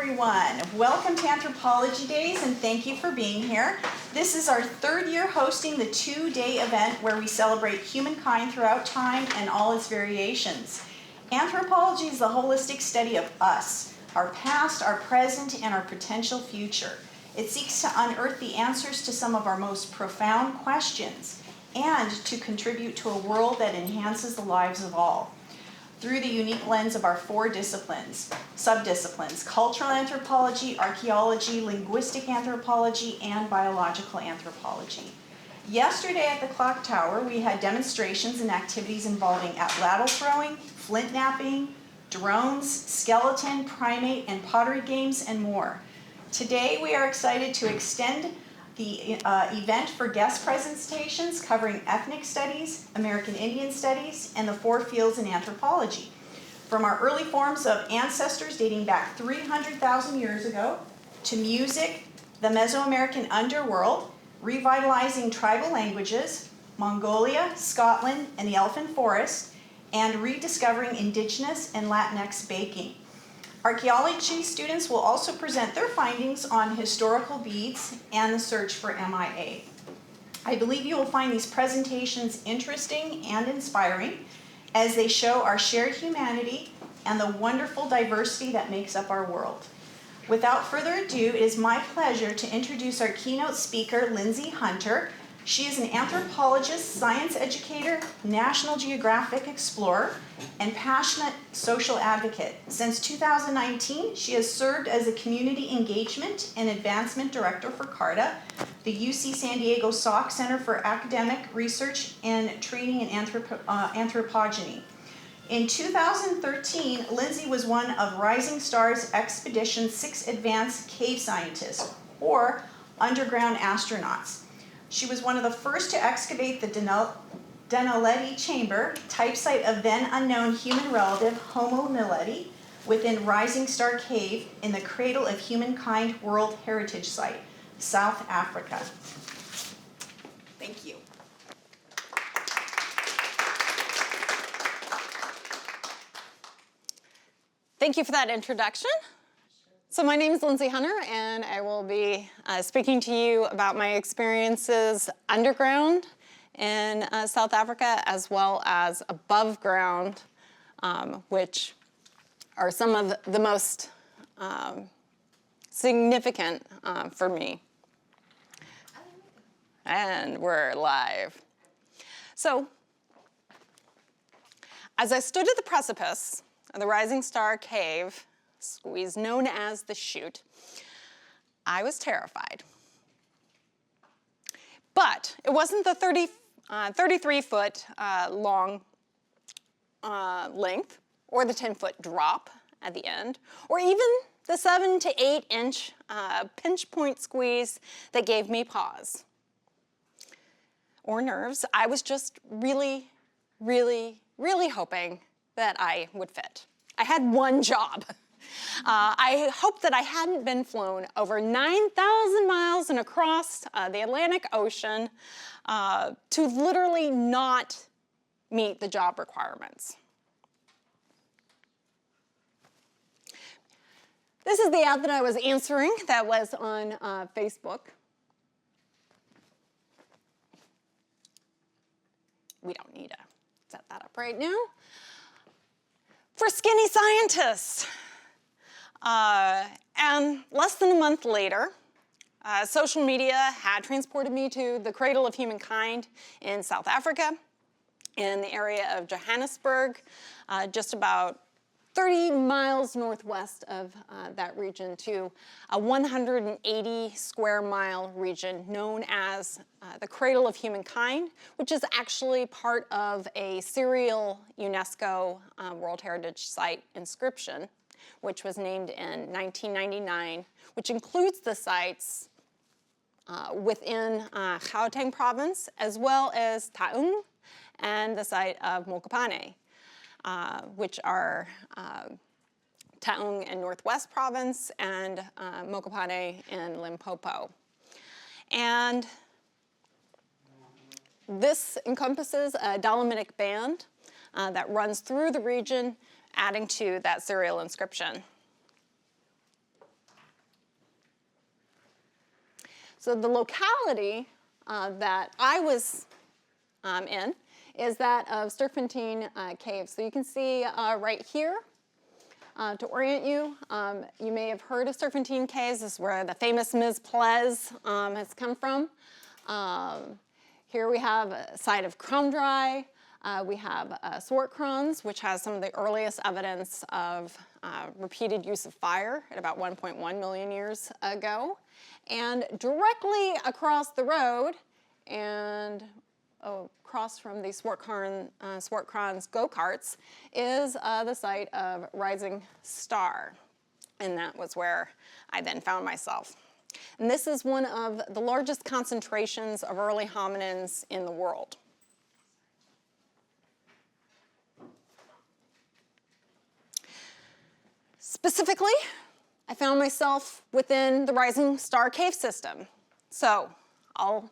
everyone. Welcome to Anthropology Days and thank you for being here. This is our third year hosting the two-day event where we celebrate humankind throughout time and all its variations. Anthropology is the holistic study of us, our past, our present, and our potential future. It seeks to unearth the answers to some of our most profound questions and to contribute to a world that enhances the lives of all through the unique lens of our four subdisciplines, cultural anthropology, archaeology, linguistic anthropology, and biological anthropology. Yesterday at the clock tower, we had demonstrations and activities involving atlatl throwing, flint knapping, drones, skeleton, primate, and pottery games, and more. Today, we are excited to extend the event for guest presentations covering ethnic studies, American Indian studies, and the four fields in anthropology. From our early forms of ancestors dating back 300,000 years ago, to music, the Mesoamerican underworld, revitalizing tribal languages, Mongolia, Scotland, and the Elephant Forest, and rediscovering indigenous and Latinx baking. Archaeology students will also present their findings on historical beads and the search for MIA. I believe you will find these presentations interesting and inspiring as they show our shared humanity and the wonderful diversity that makes up our world. Without further ado, it is my pleasure to introduce our keynote speaker, Lindsay Hunter. She is an anthropologist, science educator, National Geographic explorer, and passionate social advocate. Since 2019, she has served as a community engagement and advancement director for CARTA, the UC San Diego Salk Center for Academic Research and Training in Anthropology. In 2013, Lindsay was one of Rising Stars Expedition 6 Advanced Cave Scientists, or underground astronauts. She was one of the first to excavate the Denaledi chamber, type site of then unknown human relative Homo naledi, within Rising Star Cave in the Cradle of Humankind World Heritage Site, South Africa. Thank you. Thank you for that introduction. So my name is Lindsay Hunter, and I will be speaking to you about my experiences underground in South Africa, as well as above ground, which are some of the most significant for me. And we're live. So, as I stood at the precipice of the Rising Star Cave, squeeze known as the Chute, I was terrified. But it wasn't the 33-foot long length, or the 10-foot drop at the end, or even the 7 to 8 inch pinch point squeeze that gave me pause or nerves. I was just really, really, really hoping that I would fit. I had one job. I hoped that I hadn't been flown over 9,000 miles and across the Atlantic Ocean to literally not meet the job requirements. This is the ad that I was answering that was on Facebook. We don't need to set that up right now. For skinny scientists. And less than a month later, social media had transported me to the Cradle of Humankind in South Africa, in the area of Johannesburg, just about 30 miles northwest of that region, to a 180 square mile region known as the Cradle of Humankind, which is actually part of a serial UNESCO World Heritage Site inscription, which was named in 1999, which includes the sites within Gauteng province, as well as Taung and the site of Mokopane, which are Taung in Northwest Province and Mokopane in Limpopo. And this encompasses a dolomitic band that runs through the region, adding to that serial inscription. So the locality that I was in is that of Sturfentine Cave. So you can see right here, to orient you, you may have heard of Sturfentine Caves. This is where the famous Ms. Plez has come from. Here we have a site of Kromdraai. We have Swartkrans, which has some of the earliest evidence of repeated use of fire at about 1.1 million years ago. And directly across the road and across from the Swartkrans go-karts is the site of Rising Star. And that was where I then found myself. And this is one of the largest concentrations of early hominins in the world. Specifically, I found myself within the Rising Star cave system. So I'll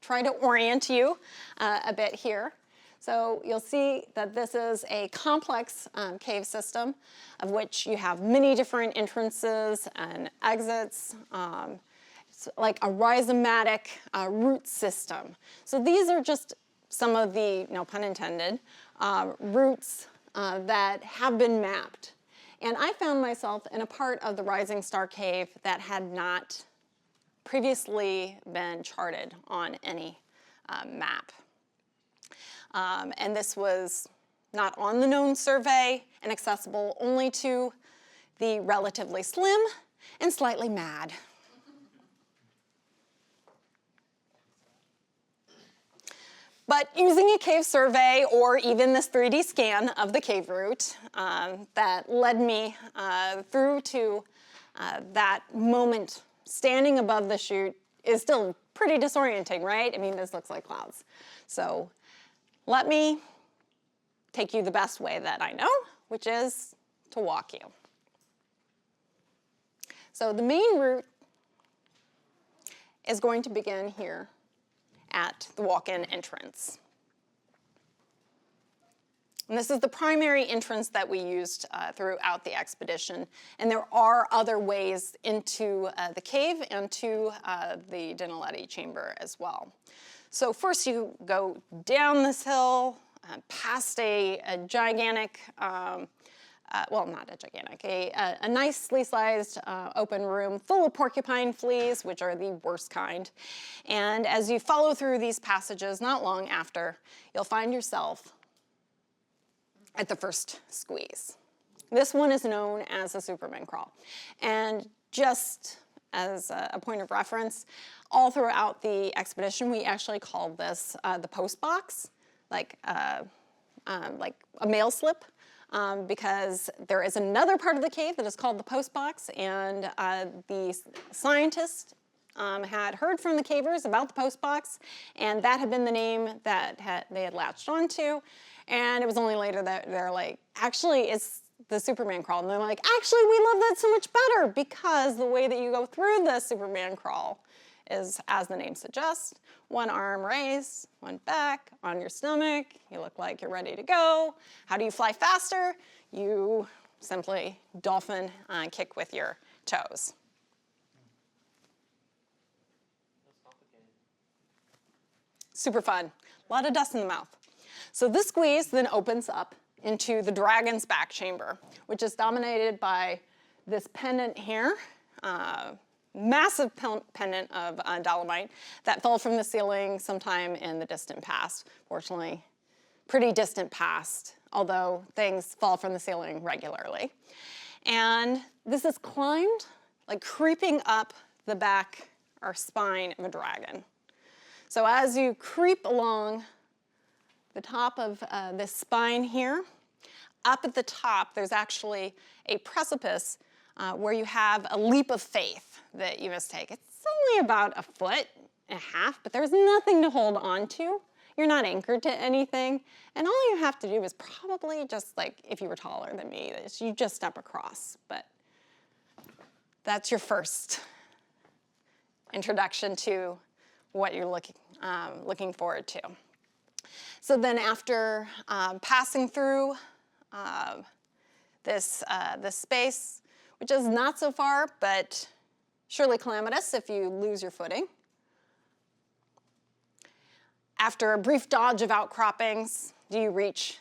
try to orient you a bit here. So you'll see that this is a complex cave system of which you have many different entrances and exits. It's like a rhizomatic root system. So these are just some of the, no pun intended, roots that have been mapped. And I found myself in a part of the Rising Star Cave that had not previously been charted on any map. And this was not on the known survey and accessible only to the relatively slim and slightly mad. But using a cave survey or even this 3D scan of the cave route that led me through to that moment standing above the chute is still pretty disorienting, right? I mean, this looks like clouds. So let me take you the best way that I know, which is to walk you. So the main route is going to begin here at the walk-in entrance. And this is the primary entrance that we used throughout the expedition. And there are other ways into the cave and to the Dinaledi chamber as well. So first you go down this hill, past a gigantic, well, not a gigantic, a nicely sized open room full of porcupine fleas, which are the worst kind. And as you follow through these passages, not long after, you'll find yourself at the first squeeze. This one is known as the Superman crawl. And just as a point of reference, all throughout the expedition, we actually called this the post box, like a mail slip. Because there is another part of the cave that is called the post box, and the scientists had heard from the cavers about the post box, and that had been the name that they had latched onto. And it was only later that they're like, actually, it's the Superman crawl. And they're like, actually, we love that so much better because the way that you go through the Superman crawl is, as the name suggests, one arm raised, one back, on your stomach. You look like you're ready to go. How do you fly faster? You simply dolphin kick with your toes. Super fun. A lot of dust in the mouth. So this squeeze then opens up into the dragon's back chamber, which is dominated by this pendant here. Massive pendant of dolomite that fell from the ceiling sometime in the distant past. Fortunately, pretty distant past, although things fall from the ceiling regularly. And this is climbed, like creeping up the back or spine of a dragon. So as you creep along the top of this spine here, up at the top, there's actually a precipice where you have a leap of faith that you must take. It's only about 1.5 feet, but there's nothing to hold on to. You're not anchored to anything. And all you have to do is probably just like, if you were taller than me, is you just step across. But that's your first introduction to what you're looking forward to. So then after passing through this space, which is not so far, but surely calamitous if you lose your footing, After a brief dodge of outcroppings, do you reach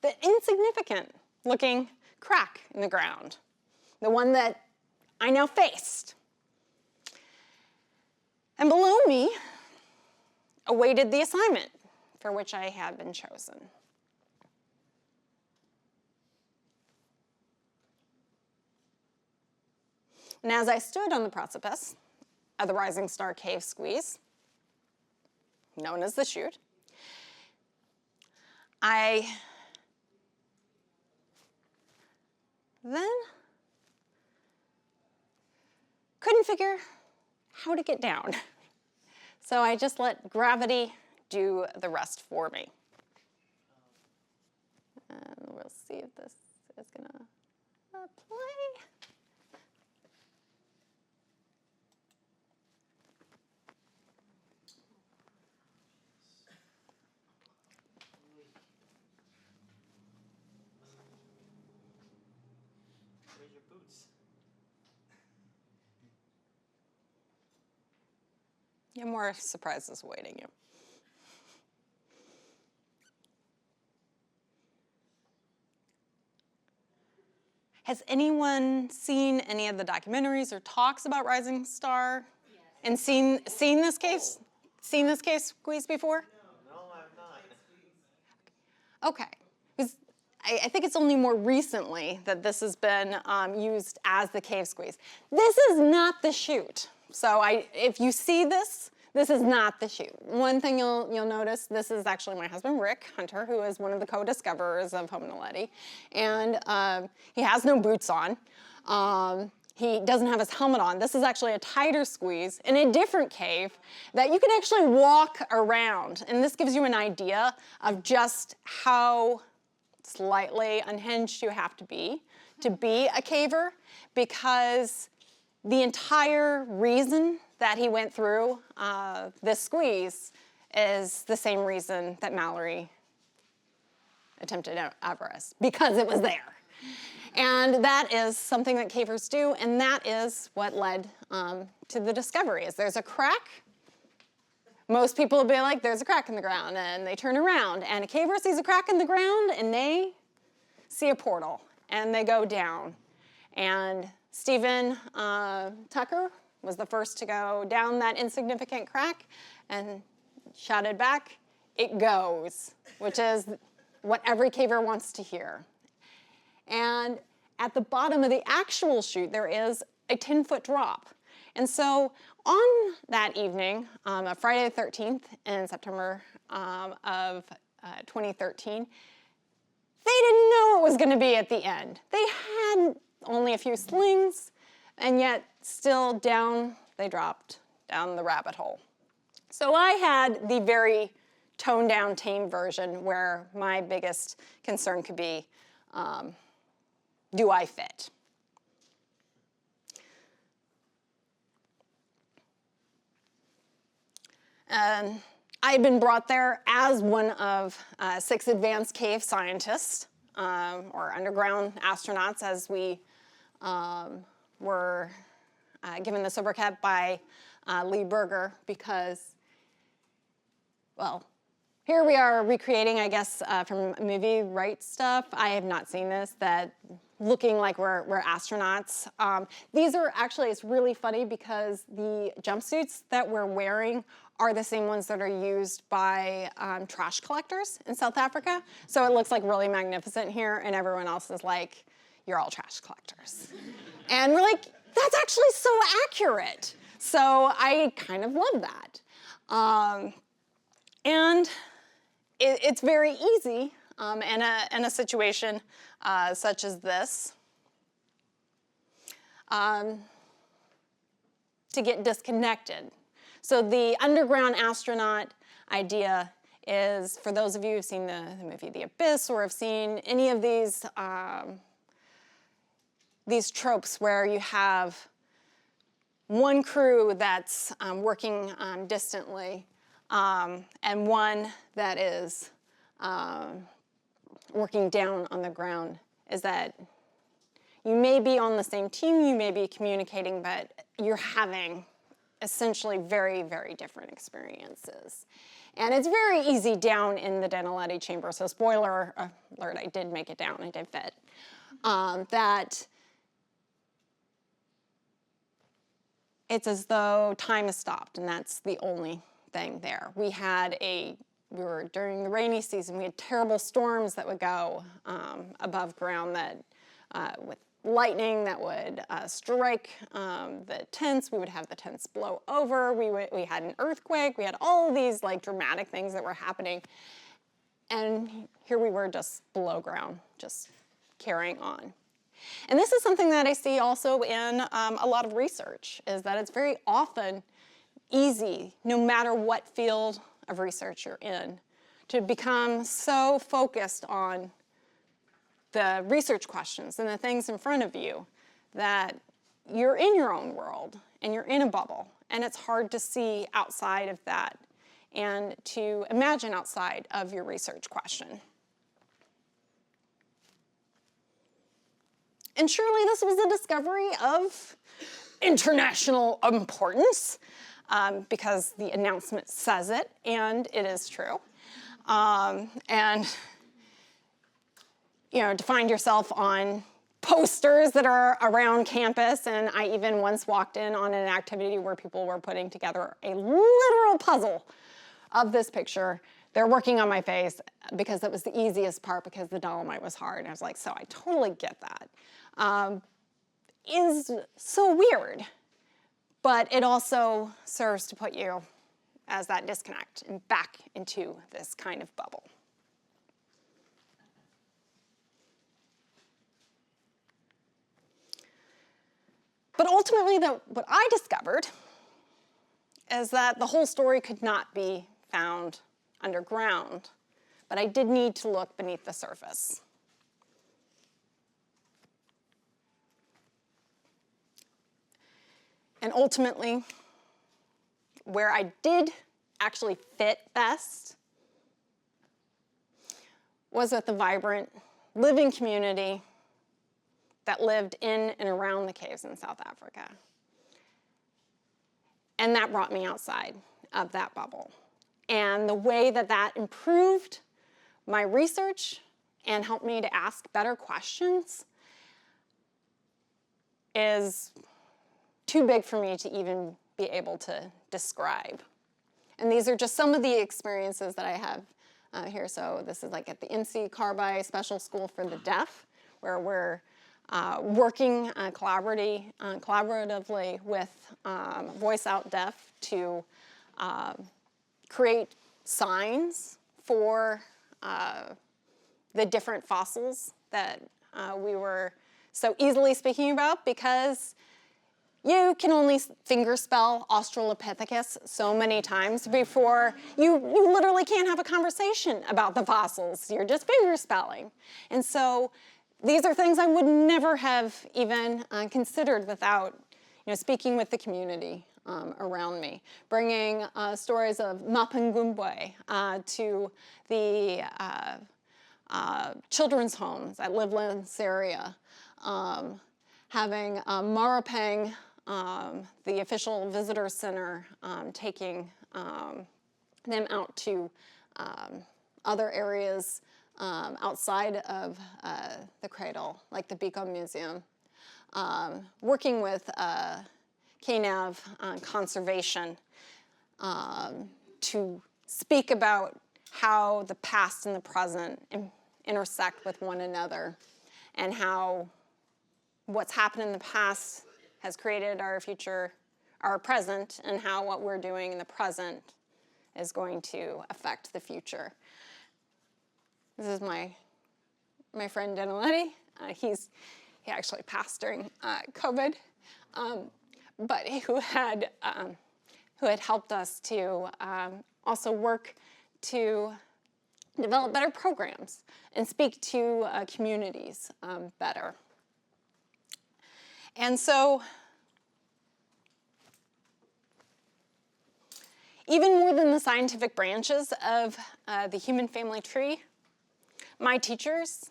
the insignificant-looking crack in the ground, the one that I now faced. And below me awaited the assignment for which I had been chosen. And as I stood on the precipice of the Rising Star Cave Squeeze, known as the chute, I then couldn't figure how to get down. So I just let gravity do the rest for me. And we'll see if this is gonna play. Where's your boots? You have more surprises awaiting you. Has anyone seen any of the documentaries or talks about Rising Star? Yes. And seen this cave squeeze before? No, I've not. Okay. Because I think it's only more recently that this has been used as the cave squeeze. This is not the chute. So if you see this, this is not the chute. One thing you'll notice, this is actually my husband, Rick Hunter, who is one of the co-discoverers of Hominoleti. And he has no boots on. He doesn't have his helmet on. This is actually a tighter squeeze in a different cave that you can actually walk around. And this gives you an idea of just how slightly unhinged you have to be a caver, because the entire reason that he went through this squeeze is the same reason that Mallory attempted Everest, because it was there. And that is something that cavers do, and that is what led to the discovery. Is there's a crack. Most people will be like, there's a crack in the ground, and they turn around, and a caver sees a crack in the ground, and they see a portal, and they go down. And Stephen Tucker was the first to go down that insignificant crack and shouted back, "It goes," which is what every caver wants to hear. And at the bottom of the actual chute, there is a 10-foot drop. And so on that evening, of Friday the 13th in September of 2013, they didn't know it was going to be at the end. They had only a few slings, and yet still down they dropped, down the rabbit hole. So I had the very toned down, tame version where my biggest concern could be, do I fit? And I had been brought there as one of 6 advanced cave scientists, or underground astronauts, as we were given the sobriquet by Lee Berger, because, well, here we are recreating, I guess, from movie right stuff. I have not seen this, that looking like we're astronauts. These are actually, it's really funny because the jumpsuits that we're wearing are the same ones that are used by trash collectors in South Africa. So it looks like really magnificent here, and everyone else is like, you're all trash collectors. And we're like, that's actually so accurate. So I kind of love that. And it's very easy in a situation such as this to get disconnected. So the underground astronaut idea is, for those of you who've seen the movie The Abyss or have seen any of these tropes where you have one crew that's working distantly and one that is working down on the ground, is that you may be on the same team, you may be communicating, but you're having essentially very, very different experiences. And it's very easy down in the Denaletti chamber. So spoiler alert, I did make it down, I did fit. That it's as though time has stopped, and that's the only thing there. We were during the rainy season, we had terrible storms that would go above ground that with lightning that would strike the tents. We would have the tents blow over. We had an earthquake. We had all of these like dramatic things that were happening. And here we were just below ground, just carrying on. And this is something that I see also in a lot of research, is that it's very often easy, no matter what field of research you're in, to become so focused on the research questions and the things in front of you that you're in your own world and you're in a bubble, and it's hard to see outside of that and to imagine outside of your research question. And surely this was a discovery of international importance, because the announcement says it, and it is true. And to find yourself on posters that are around campus, and I even once walked in on an activity where people were putting together a literal puzzle of this picture. They're working on my face because that was the easiest part, because the dolomite was hard. And I was like, so I totally get that. Is so weird, but it also serves to put you as that disconnect and back into this kind of bubble. But ultimately, what I discovered is that the whole story could not be found underground, but I did need to look beneath the surface. And ultimately, where I did actually fit best was with the vibrant, living community that lived in and around the caves in South Africa. And that brought me outside of that bubble. And the way that that improved my research and helped me to ask better questions is too big for me to even be able to describe. And these are just some of the experiences that I have here. So this is like at the MC Carby Special School for the Deaf, where we're working collaboratively with Voice Out Deaf to create signs for the different fossils that we were so easily speaking about, because you can only fingerspell Australopithecus so many times before you literally can't have a conversation about the fossils. You're just fingerspelling. And so these are things I would never have even considered without speaking with the community around me. Bringing stories of Mapungubwe to the children's homes at Livelands area. Having Marapeng, the official visitor center, taking them out to other areas outside of the cradle, like the Biko Museum. Working with KNAV conservation to speak about how the past and the present intersect with one another, and how what's happened in the past has created our future, our present, and how what we're doing in the present is going to affect the future. This is my friend Denaletti. He actually passed during COVID, but who had helped us to also work to develop better programs and speak to communities better. And so, even more than the scientific branches of the human family tree, my teachers,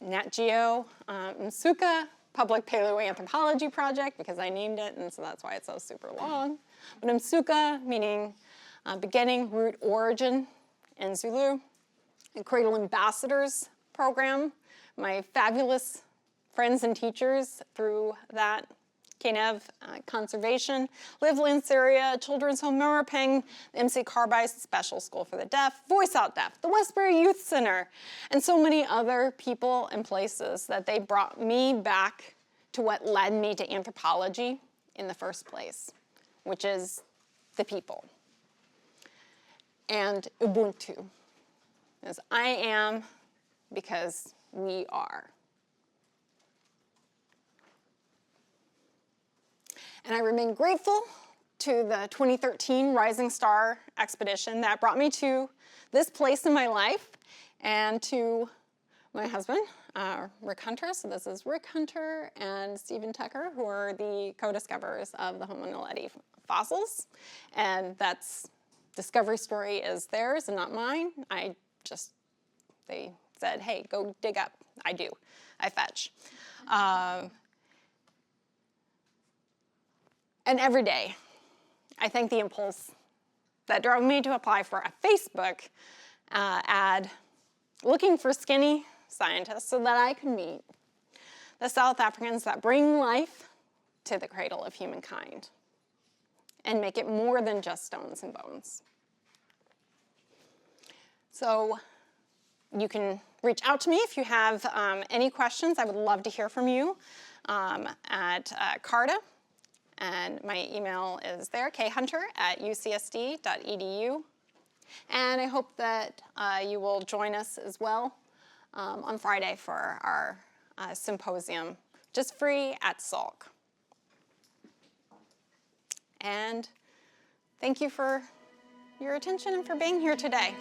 Nat Geo, Msuka, Public Paleoanthropology Project, because I named it, and so that's why it's so super long. But Msuka, meaning beginning root origin in Zulu, a Cradle Ambassadors program, my fabulous friends and teachers through that, KNEV, Conservation, Live Land Syria, Children's Home Merapeng, MC Carbice Special School for the Deaf, Voice Out Deaf, the Westbury Youth Center, and so many other people and places that they brought me back to what led me to anthropology in the first place, which is the people. And Ubuntu, as I am because we are. And I remain grateful to the 2013 Rising Star expedition that brought me to this place in my life, and to my husband, Rick Hunter. So this is Rick Hunter and Stephen Tucker, who are the co-discoverers of the Homo naledi fossils. And that's discovery story is theirs and not mine. They said, hey, go dig up. I do. I fetch. And every day, I thank the impulse that drove me to apply for a Facebook ad looking for skinny scientists so that I could meet the South Africans that bring life to the cradle of humankind and make it more than just stones and bones. So you can reach out to me if you have any questions. I would love to hear from you at CARTA. And my email is there, khunter@ucsd.edu. And I hope that you will join us as well on Friday for our symposium, just free at Salk. And thank you for your attention and for being here today.